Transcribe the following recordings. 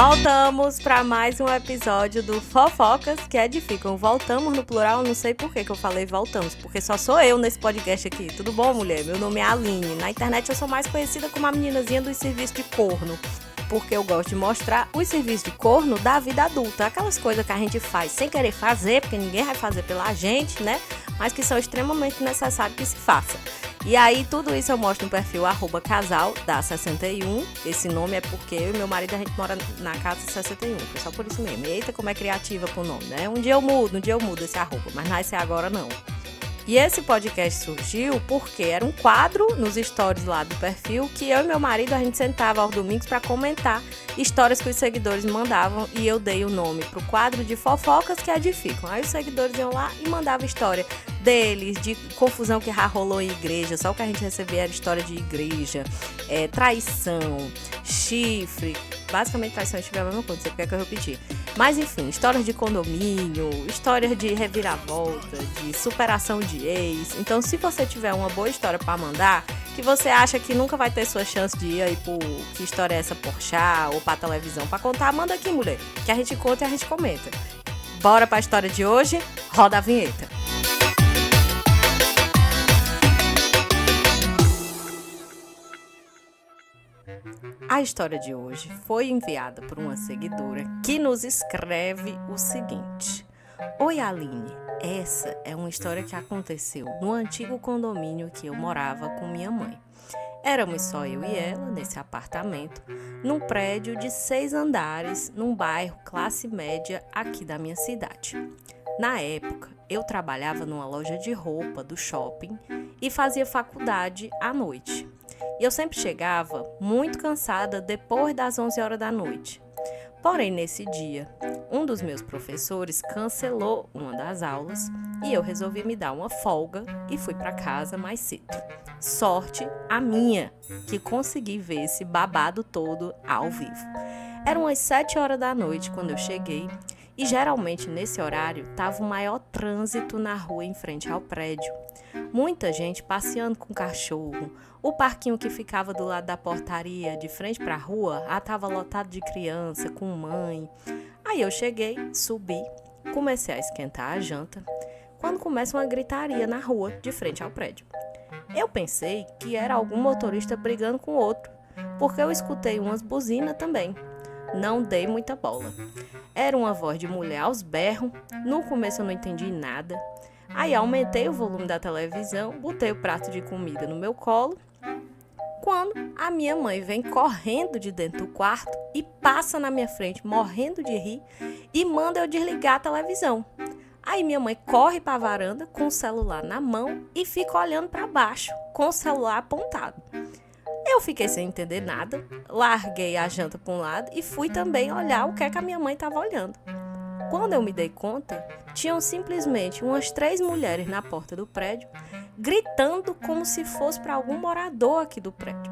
Voltamos para mais um episódio do Fofocas que Edificam. Voltamos no plural, não sei por que eu falei voltamos, porque só sou eu nesse podcast aqui. Tudo bom, mulher? Meu nome é Aline. Na internet eu sou mais conhecida como a meninazinha dos serviços de corno, porque eu gosto de mostrar os serviços de corno da vida adulta. Aquelas coisas que a gente faz sem querer fazer, porque ninguém vai fazer pela gente, né? Mas que são extremamente necessários que se faça. E aí, tudo isso eu mostro no perfil @casal_da61. Esse nome é porque eu e meu marido, a gente mora na casa 61. Foi só por isso mesmo. Eita, como é criativa com o nome, né? Um dia eu mudo esse arroba, mas não vai ser agora, não. E esse podcast surgiu porque era um quadro nos stories lá do perfil que eu e meu marido, a gente sentava aos domingos para comentar histórias que os seguidores mandavam, e eu dei o nome pro quadro de Fofocas que Edificam. Aí os seguidores iam lá e mandavam história deles, de confusão que já rolou em igreja, só o que a gente recebia era história de igreja, traição, chifre, basicamente traição e chifre é a mesma coisa, não sei porque é que eu repeti. Mas enfim, histórias de condomínio, histórias de reviravolta, de superação de ex. Então, se você tiver uma boa história para mandar, que você acha que nunca vai ter sua chance de ir aí pro Que História é Essa Porchat ou pra televisão para contar, manda aqui, mulher, que a gente conta e a gente comenta. Bora pra história de hoje? Roda a vinheta. A história de hoje foi enviada por uma seguidora que nos escreve o seguinte: Oi, Aline, essa é uma história que aconteceu no antigo condomínio que eu morava com minha mãe. Éramos só eu e ela nesse apartamento, num prédio de 6 andares, num bairro classe média aqui da minha cidade. Na época, eu trabalhava numa loja de roupa do shopping e fazia faculdade à noite. E eu sempre chegava muito cansada depois das 11 horas da noite. Porém, nesse dia, um dos meus professores cancelou uma das aulas e eu resolvi me dar uma folga e fui para casa mais cedo. Sorte a minha, que consegui ver esse babado todo ao vivo. Eram as 7 horas da noite quando eu cheguei e geralmente nesse horário estava o maior trânsito na rua em frente ao prédio. Muita gente passeando com cachorro. O parquinho que ficava do lado da portaria, de frente para a rua, estava lotado de criança, com mãe. Aí eu cheguei, subi, comecei a esquentar a janta, quando começa uma gritaria na rua, de frente ao prédio. Eu pensei que era algum motorista brigando com outro, porque eu escutei umas buzinas também. Não dei muita bola. Era uma voz de mulher aos berros, no começo eu não entendi nada. Aí aumentei o volume da televisão, botei o prato de comida no meu colo, quando a minha mãe vem correndo de dentro do quarto e passa na minha frente, morrendo de rir, e manda eu desligar a televisão. Aí minha mãe corre para a varanda com o celular na mão e fica olhando para baixo, com o celular apontado. Eu fiquei sem entender nada, larguei a janta para um lado e fui também olhar o que é que a minha mãe estava olhando. Quando eu me dei conta, tinham simplesmente umas 3 mulheres na porta do prédio, gritando como se fosse para algum morador aqui do prédio.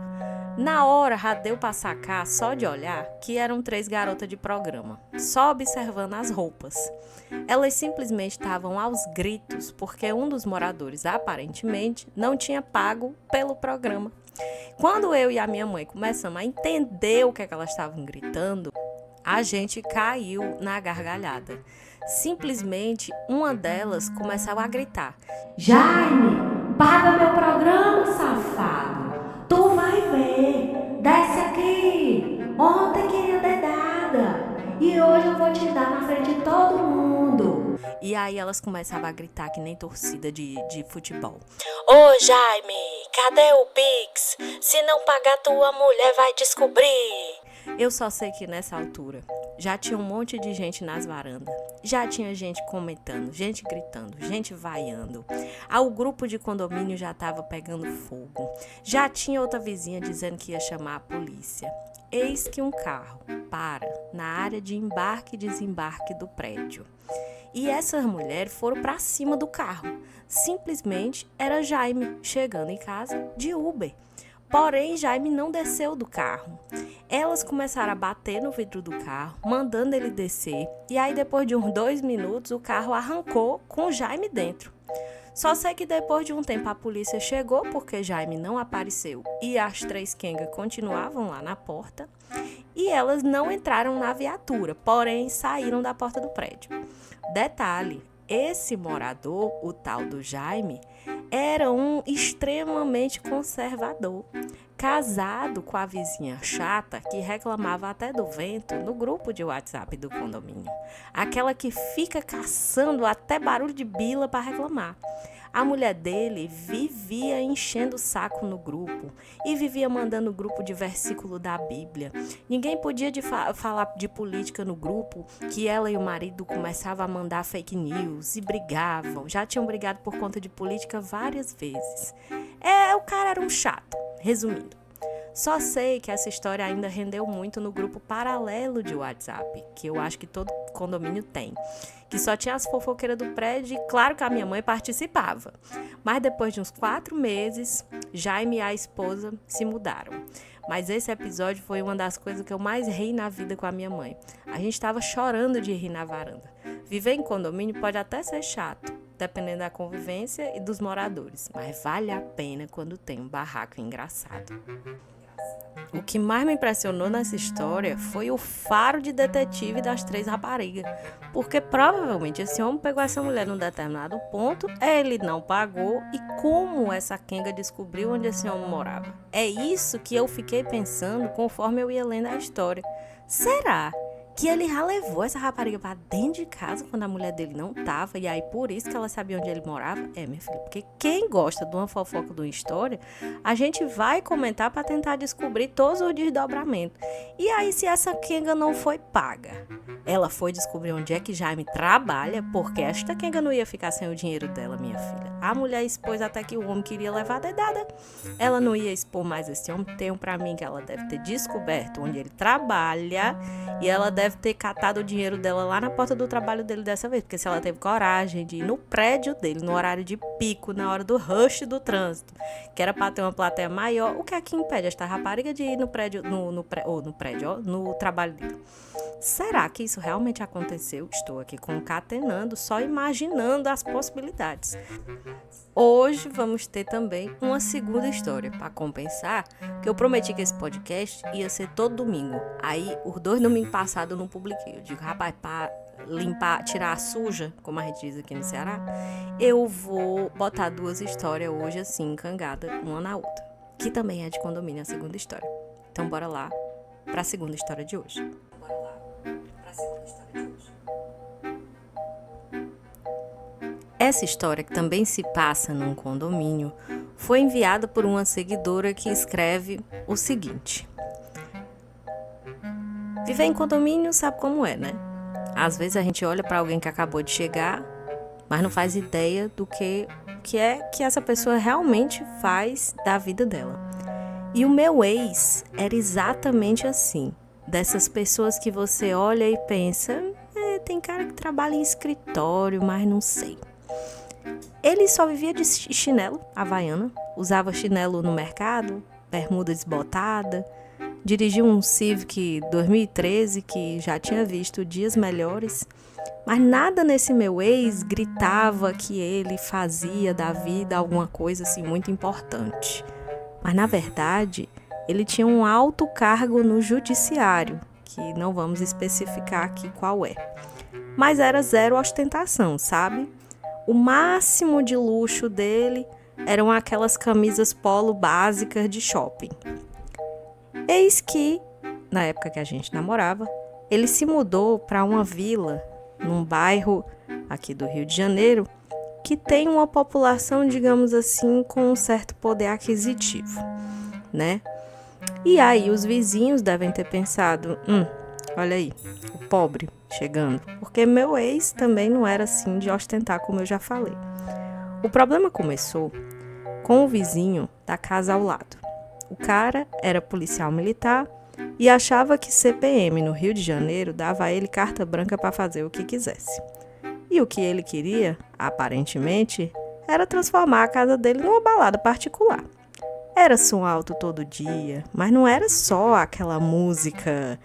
Na hora, já deu para sacar, só de olhar, que eram 3 garotas de programa, só observando as roupas. Elas simplesmente estavam aos gritos, porque um dos moradores, aparentemente, não tinha pago pelo programa. Quando eu e a minha mãe começamos a entender o que é que elas estavam gritando, a gente caiu na gargalhada. Simplesmente uma delas começava a gritar: Jaime, paga meu programa, safado! Tu vai ver! Desce aqui! Ontem queria dedada! E hoje eu vou te dar na frente de todo mundo! E aí elas começavam a gritar que nem torcida de futebol. Ô Jaime, cadê o Pix? Se não pagar, tua mulher vai descobrir! Eu só sei que nessa altura já tinha um monte de gente nas varandas, já tinha gente comentando, gente gritando, gente vaiando. O grupo de condomínio já estava pegando fogo, já tinha outra vizinha dizendo que ia chamar a polícia. Eis que um carro para na área de embarque e desembarque do prédio. E essas mulheres foram para cima do carro. Simplesmente era Jaime chegando em casa de Uber. Porém, Jaime não desceu do carro. Elas começaram a bater no vidro do carro, mandando ele descer. E aí, depois de uns 2 minutos, o carro arrancou com Jaime dentro. Só sei que depois de um tempo a polícia chegou, porque Jaime não apareceu e as 3 quengas continuavam lá na porta. e elas não entraram na viatura, porém saíram da porta do prédio. Detalhe, esse morador, o tal do Jaime, era um extremamente conservador, casado com a vizinha chata que reclamava até do vento no grupo de WhatsApp do condomínio. Aquela que fica caçando até barulho de bila para reclamar. A mulher dele vivia enchendo o saco no grupo e vivia mandando o grupo de versículo da Bíblia. Ninguém podia falar de política no grupo, que ela e o marido começavam a mandar fake news e brigavam. Já tinham brigado por conta de política várias vezes. O cara era um chato, resumindo. Só sei que essa história ainda rendeu muito no grupo paralelo de WhatsApp, que eu acho que todo condomínio tem, que só tinha as fofoqueiras do prédio e claro que a minha mãe participava. Mas depois de uns 4 meses, Jaime e a esposa se mudaram. Mas esse episódio foi uma das coisas que eu mais ri na vida com a minha mãe. A gente estava chorando de rir na varanda. Viver em condomínio pode até ser chato, dependendo da convivência e dos moradores, mas vale a pena quando tem um barraco engraçado. O que mais me impressionou nessa história foi o faro de detetive das 3 raparigas, porque provavelmente esse homem pegou essa mulher num determinado ponto, ele não pagou e como essa quenga descobriu onde esse homem morava. É isso que eu fiquei pensando conforme eu ia lendo a história. Será que ele já levou essa rapariga para dentro de casa quando a mulher dele não tava, e aí por isso que ela sabia onde ele morava? Minha filha, porque quem gosta de uma fofoca, de uma história, a gente vai comentar para tentar descobrir todos os desdobramentos. E aí, se essa quenga não foi paga, ela foi descobrir onde é que Jaime trabalha, porque esta quenga não ia ficar sem o dinheiro dela, minha filha. A mulher expôs até que o homem queria levar a dedada. Ela não ia expor mais esse homem. Tenho pra mim que ela deve ter descoberto onde ele trabalha e ela deve ter catado o dinheiro dela lá na porta do trabalho dele dessa vez, porque se ela teve coragem de ir no prédio dele, no horário de pico, na hora do rush do trânsito, que era pra ter uma plateia maior, o que é que impede esta rapariga de ir no prédio, no trabalho dele? Será que isso realmente aconteceu? Estou aqui concatenando, só imaginando as possibilidades. Hoje vamos ter também uma segunda história para compensar, que eu prometi que esse podcast ia ser todo domingo. Aí, os 2 domingos passados eu não publiquei. Eu digo, rapaz, para limpar, tirar a suja, como a gente diz aqui no Ceará, eu vou botar 2 histórias hoje assim, encangada uma na outra, que também é de condomínio, a segunda história. Então, bora lá para a segunda história de hoje. Essa história, que também se passa num condomínio, foi enviada por uma seguidora que escreve o seguinte: viver em condomínio sabe como é, né? Às vezes a gente olha para alguém que acabou de chegar, mas não faz ideia do que essa pessoa realmente faz da vida dela. E o meu ex era exatamente assim, dessas pessoas que você olha e pensa, tem cara que trabalha em escritório, mas não sei. Ele só vivia de chinelo, havaiana, usava chinelo no mercado, bermuda desbotada, dirigia um Civic 2013 que já tinha visto dias melhores, mas nada nesse meu ex gritava que ele fazia da vida alguma coisa assim muito importante. Mas na verdade, ele tinha um alto cargo no judiciário, que não vamos especificar aqui qual é. Mas era zero ostentação, sabe? O máximo de luxo dele eram aquelas camisas polo básicas de shopping. Eis que, na época que a gente namorava, ele se mudou para uma vila, num bairro aqui do Rio de Janeiro, que tem uma população, digamos assim, com um certo poder aquisitivo, né? E aí os vizinhos devem ter pensado, olha aí, o pobre chegando, porque meu ex também não era assim de ostentar, como eu já falei. O problema começou com o vizinho da casa ao lado. O cara era policial militar e achava que CPM no Rio de Janeiro dava a ele carta branca para fazer o que quisesse. E o que ele queria, aparentemente, era transformar a casa dele numa balada particular. Era som alto todo dia, mas não era só aquela música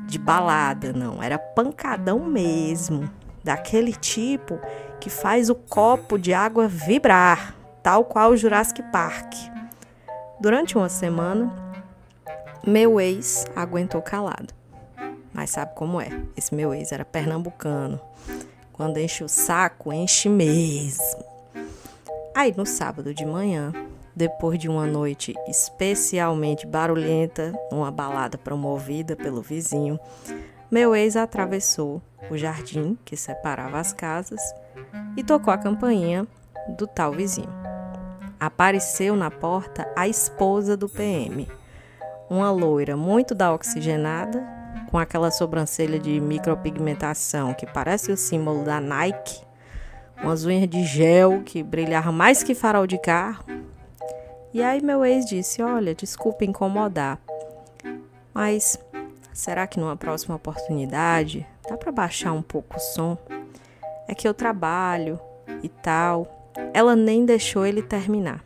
de balada, não. Era pancadão mesmo, daquele tipo que faz o copo de água vibrar, tal qual o Jurassic Park. Durante uma semana, Meu ex aguentou calado. Mas sabe como é? Esse meu ex era pernambucano. Quando enche o saco, enche mesmo. Aí no sábado de manhã, depois de uma noite especialmente barulhenta, numa balada promovida pelo vizinho, meu ex atravessou o jardim que separava as casas e tocou a campainha do tal vizinho. Apareceu na porta a esposa do PM, uma loira muito da oxigenada, com aquela sobrancelha de micropigmentação que parece o símbolo da Nike, umas unhas de gel que brilhavam mais que farol de carro. E aí meu ex disse: olha, desculpa incomodar, mas será que numa próxima oportunidade dá para baixar um pouco o som? É que eu trabalho e tal. Ela nem deixou ele terminar.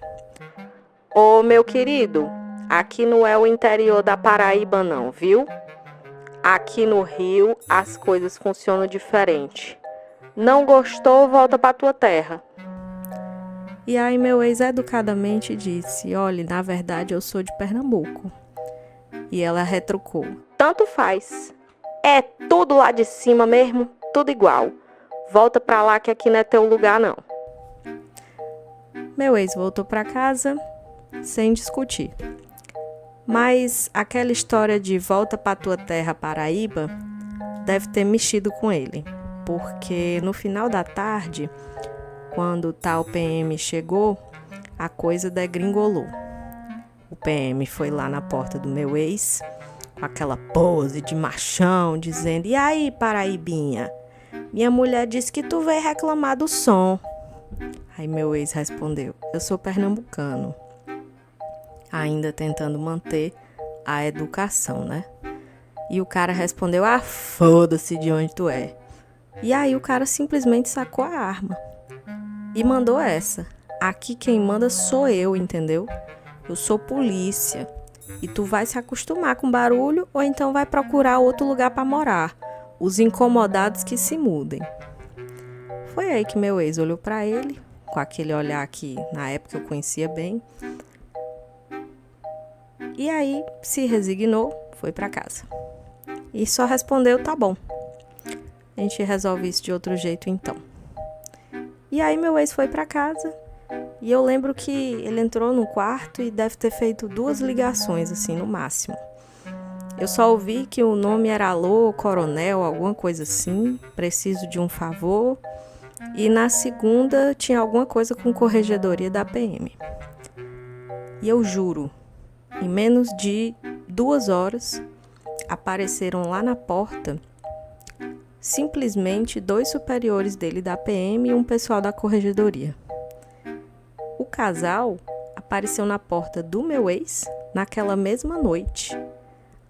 Ô, meu querido, aqui não é o interior da Paraíba não, viu? Aqui no Rio as coisas funcionam diferente. Não gostou, volta pra tua terra. E aí meu ex educadamente disse: olha, na verdade eu sou de Pernambuco. E ela retrucou: tanto faz. É tudo lá de cima mesmo, tudo igual. Volta pra lá que aqui não é teu lugar não. Meu ex voltou pra casa sem discutir. Mas aquela história de volta pra tua terra, Paraíba, deve ter mexido com ele. Porque no final da tarde, quando o tal PM chegou, a coisa degringolou. O PM foi lá na porta do meu ex, com aquela pose de machão, dizendo: e aí, Paraibinha? Minha mulher disse que tu veio reclamar do som. Aí meu ex respondeu: eu sou pernambucano. Ainda tentando manter a educação, né? E o cara respondeu: ah, foda-se de onde tu é. E aí o cara simplesmente sacou a arma e mandou essa: aqui quem manda sou eu, entendeu? Eu sou polícia e tu vai se acostumar com barulho ou então vai procurar outro lugar para morar. Os incomodados que se mudem. Foi aí que meu ex olhou para ele com aquele olhar que na época eu conhecia bem. E aí se resignou, foi para casa. E só respondeu: tá bom. A gente resolve isso de outro jeito então. E aí meu ex foi para casa. E eu lembro que ele entrou no quarto e deve ter feito 2 ligações, assim, no máximo. Eu só ouvi que o nome era alô, coronel, alguma coisa assim, preciso de um favor. E na segunda tinha alguma coisa com corregedoria da PM. E eu juro, em menos de 2 horas, apareceram lá na porta simplesmente 2 superiores dele da PM e um pessoal da corregedoria. O casal apareceu na porta do meu ex naquela mesma noite.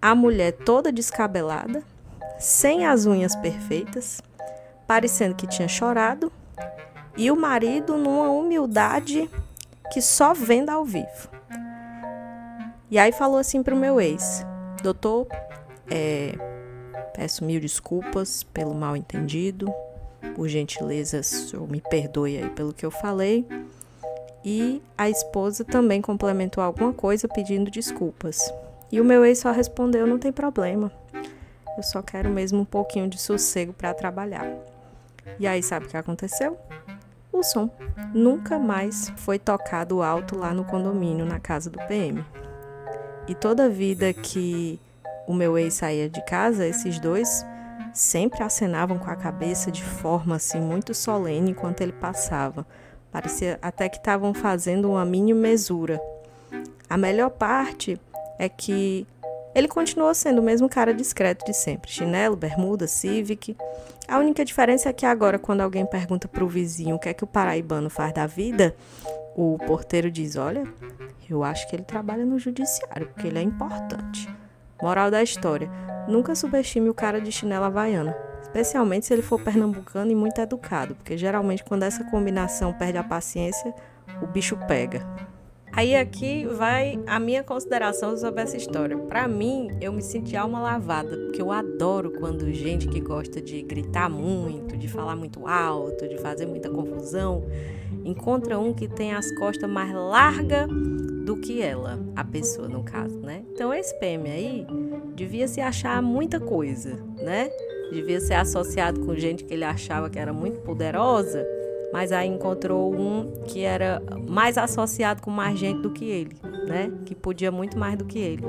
A mulher toda descabelada, sem as unhas perfeitas, parecendo que tinha chorado, e o marido numa humildade que só vendo ao vivo. E aí falou assim pro meu ex: doutor, peço 1000 desculpas pelo mal entendido, por gentileza, senhor me perdoe aí pelo que eu falei. E a esposa também complementou alguma coisa pedindo desculpas. E o meu ex só respondeu: não tem problema, eu só quero mesmo um pouquinho de sossego para trabalhar. E aí sabe o que aconteceu? O som nunca mais foi tocado alto lá no condomínio, na casa do PM. E toda vida que o meu ex saía de casa, esses 2 sempre acenavam com a cabeça de forma assim muito solene enquanto ele passava. Parecia até que estavam fazendo uma mini mesura. A melhor parte é que ele continuou sendo o mesmo cara discreto de sempre. Chinelo, bermuda, Civic. A única diferença é que agora, quando alguém pergunta pro vizinho o que é que o paraibano faz da vida, o porteiro diz: olha, eu acho que ele trabalha no judiciário, porque ele é importante. Moral da história: nunca subestime o cara de chinela havaiana. Especialmente se ele for pernambucano e muito educado, porque geralmente quando essa combinação perde a paciência, o bicho pega. Aí aqui vai a minha consideração sobre essa história. Pra mim, eu me senti alma lavada, porque eu adoro quando gente que gosta de gritar muito, de falar muito alto, de fazer muita confusão, encontra um que tem as costas mais largas do que ela, a pessoa no caso, né? Então esse PM aí devia se achar muita coisa, né? Devia ser associado com gente que ele achava que era muito poderosa, mas aí encontrou um que era mais associado com mais gente do que ele, né? Que podia muito mais do que ele.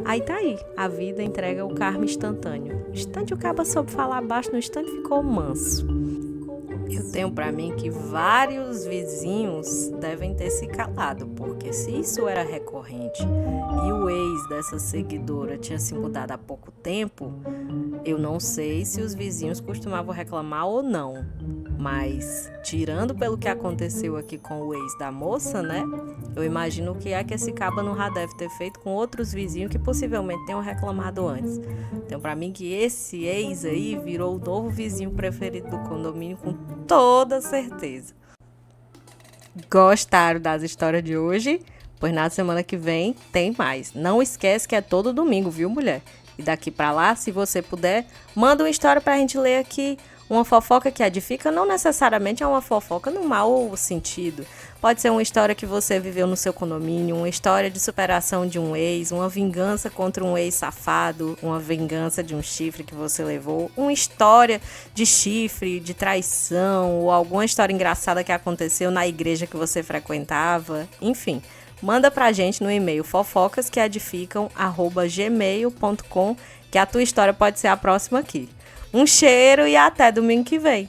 Aí tá aí, a vida entrega o karma instantâneo. No instante o caba soube falar baixo, no instante ficou manso. Eu tenho pra mim que vários vizinhos devem ter se calado, porque se isso era recorrente e o ex dessa seguidora tinha se mudado há pouco tempo, eu não sei se os vizinhos costumavam reclamar ou não. Mas, tirando pelo que aconteceu aqui com o ex da moça, né? Eu imagino o que é que esse caba não já deve ter feito com outros vizinhos que possivelmente tenham reclamado antes. Então, pra mim, que esse ex aí virou o novo vizinho preferido do condomínio com toda certeza. Gostaram das histórias de hoje? Pois na semana que vem tem mais. Não esquece que é todo domingo, viu, mulher? E daqui pra lá, se você puder, manda uma história pra gente ler aqui. Uma fofoca que edifica não necessariamente é uma fofoca no mau sentido. Pode ser uma história que você viveu no seu condomínio, uma história de superação de um ex, uma vingança contra um ex safado, uma vingança de um chifre que você levou, uma história de chifre, de traição, ou alguma história engraçada que aconteceu na igreja que você frequentava, enfim. Manda pra gente no e-mail fofocasqueedificam@gmail.com que a tua história pode ser a próxima aqui. Um cheiro e até domingo que vem.